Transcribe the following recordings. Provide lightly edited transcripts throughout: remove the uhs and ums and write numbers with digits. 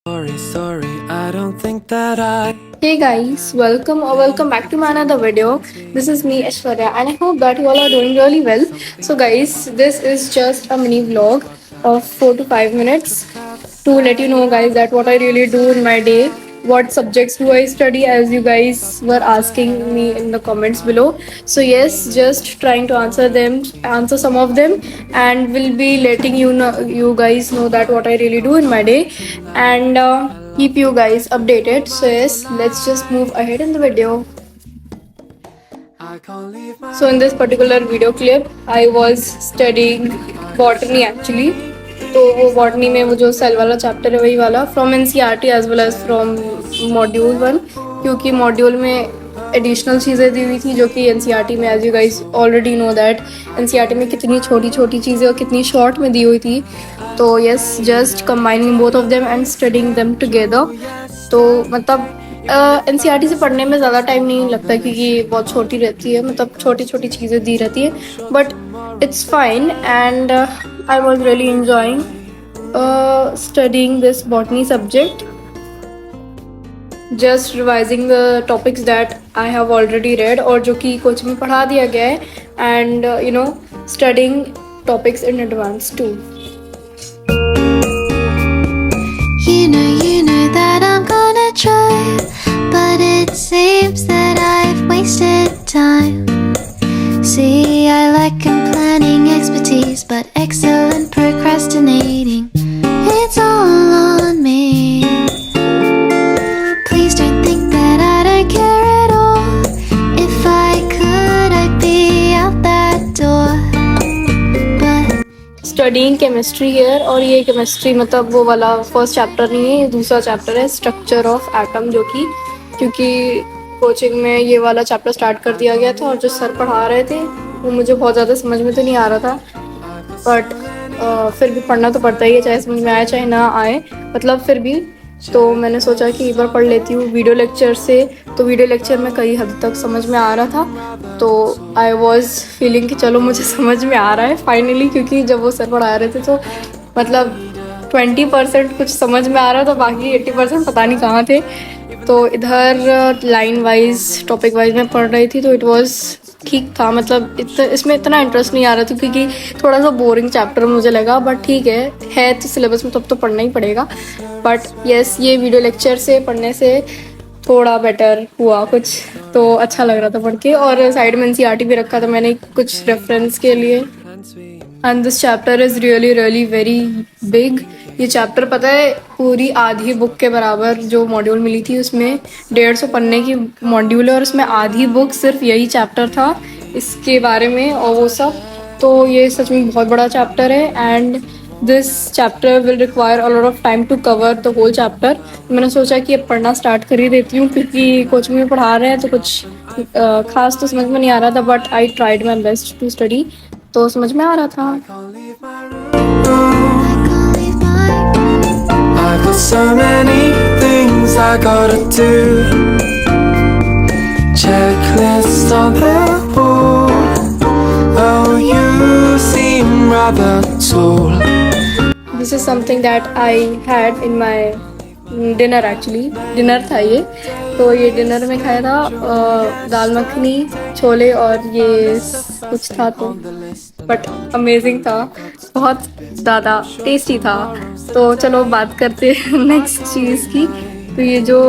Sorry, I don't think that I. Hey guys, welcome or welcome back to my another video. This is me Aishwarya and I hope that you all are doing really well. So guys, this is just a mini vlog of 4 to 5 minutes to let you know guys that what I really do in my day, what subjects do I study as you guys were asking me in the comments below. So yes, just trying to answer some of them, and will be letting you guys know that what I really do in my day, and keep you guys updated. So yes, let's just move ahead in the video. So in this particular video clip, I was studying botany actually. तो वो botany में वो जो cell वाला chapter है वही वाला from NCERT as well as from module 1, क्योंकि मॉड्यूल में एडिशनल चीज़ें दी हुई थी जो कि एनसीईआरटी में, as you guys already know that, NCERT में कितनी छोटी छोटी चीज़ें और कितनी शॉर्ट में दी हुई थी. तो yes, just combining both of them and studying them together. तो मतलब एनसीईआरटी से पढ़ने में ज़्यादा टाइम नहीं लगता क्योंकि बहुत छोटी रहती है, मतलब छोटी छोटी चीज़ें दी रहती है, but it's fine. And I was really enjoying studying this botany subject, just revising the topics that I have already read और जो कि कोचिंग में पढ़ा दिया गया है, and studying topics in advance too. You know that I'm gonna try, but it seems that I've wasted time. See, I lack in planning expertise, but excellent procrastinating. It's all on me. Please don't think that I don't care at all. If I could, I'd be out that door. But studying chemistry here, और ये chemistry मतलब वो वाला first chapter नहीं है, ये दूसरा chapter है, स्ट्रक्चर ऑफ एटम, जो कि क्योंकि कोचिंग में ये वाला चैप्टर स्टार्ट कर दिया गया था और जो सर पढ़ा रहे थे वो मुझे बहुत ज़्यादा समझ में तो नहीं आ रहा था, बट फिर भी पढ़ना तो पड़ता ही है, चाहे समझ में आए चाहे ना आए, मतलब फिर भी. तो मैंने सोचा कि एक बार पढ़ लेती हूँ वीडियो लेक्चर से. तो वीडियो लेक्चर में कई हद तक समझ में आ रहा था, तो आई वॉज फीलिंग कि चलो मुझे समझ में आ रहा है फाइनली, क्योंकि जब वो सर पढ़ा रहे थे तो मतलब 20% कुछ समझ में आ रहा था, बाकी 80% पता नहीं कहाँ थे. तो इधर लाइन वाइज टॉपिक वाइज मैं पढ़ रही थी, तो इट वाज ठीक था, मतलब इसमें इतना इंटरेस्ट नहीं आ रहा था क्योंकि थोड़ा सा बोरिंग चैप्टर मुझे लगा, बट ठीक है तो सिलेबस में तब तो पढ़ना ही पड़ेगा. बट यस, ये वीडियो लेक्चर से पढ़ने से थोड़ा बेटर हुआ कुछ, तो अच्छा लग रहा था पढ़ के. और साइड में एनसीईआरटी भी रखा था मैंने कुछ रेफरेंस के लिए. And this chapter is really really very big. ये चैप्टर पता है पूरी आधी बुक के बराबर जो मॉड्यूल मिली थी, उसमें 150 पन्ने की मॉड्यूल है और उसमें आधी बुक सिर्फ यही चैप्टर था इसके बारे में और वो सब. तो ये सच में बहुत बड़ा चैप्टर है, and this chapter will require a lot of time to cover the whole chapter. मैंने सोचा कि अब पढ़ना स्टार्ट कर ही देती हूँ क्योंकि कोचिंग में पढ़ा रहे हैं तो कुछ खास तो समझ में नहीं आ रहा था, but I tried my best to study, तो समझ में आ रहा था. I can't leave my I got so many things I gotta do. Checklist on the wall. Oh, you seem rather tall. This is something that I had in my dinner actually. Dinner था ये, तो ये dinner में खाया था दाल मखनी, छोले और ये कुछ था, तो बट अमेजिंग था, बहुत ज़्यादा टेस्टी था. तो चलो बात करते हैं नेक्स्ट चीज़ की. तो ये जो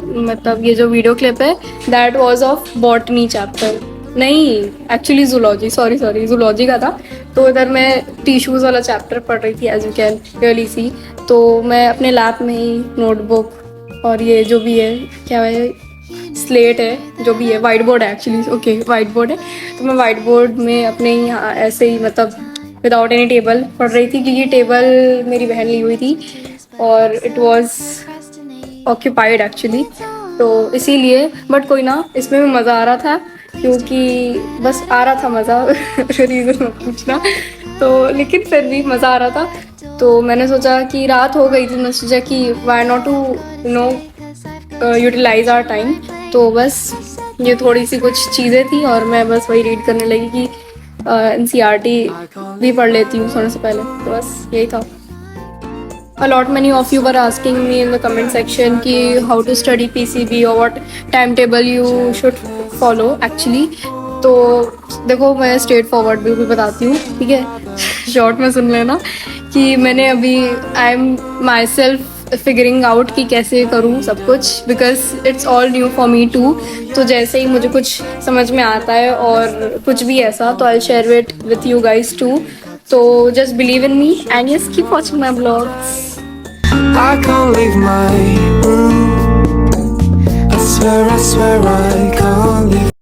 मतलब ये जो वीडियो क्लिप है that was of botany chapter, नहीं एक्चुअली जूलॉजी, सॉरी जूलॉजी का था. तो इधर मैं टिश्यूज़ वाला चैप्टर पढ़ रही थी as you can really see. तो मैं अपने लैब में ही नोटबुक और ये जो भी है क्या है स्लेट है, जो भी है वाइट बोर्ड है एक्चुअली, ओके वाइट बोर्ड है. तो मैं वाइट बोर्ड में अपने यहाँ ऐसे ही मतलब विदाउट एनी टेबल पढ़ रही थी क्योंकि टेबल मेरी बहन ली हुई थी और इट वाज ऑक्यूपाइड एक्चुअली, तो इसीलिए. बट कोई ना, इसमें भी मज़ा आ रहा था क्योंकि बस आ रहा था मज़ा रीज़न मत पूछना. तो लेकिन फिर भी मज़ा आ रहा था. तो मैंने सोचा कि रात हो गई थी, मैंने सोचा कि why not to utilise our time. तो बस ये थोड़ी सी कुछ चीज़ें थी और मैं बस वही रीड करने लगी कि एनसीईआरटी भी पढ़ लेती हूँ सोने से पहले. तो बस यही था. a lot many of you were asking me in the comment section कि how to study PCB or what timetable you should follow actually. तो देखो मैं स्ट्रेट फॉरवर्ड भी बताती हूँ, ठीक है, शॉर्ट में सुन लेना कि मैंने अभी I am myself figuring out कि कैसे करूँ सब कुछ, because it's all new for me too. तो जैसे ही मुझे कुछ समझ में आता है और कुछ भी ऐसा तो I share it with you guys too. So just believe in me and yes, keep watching my vlogs. I can't leave my room. I swear I can't leave.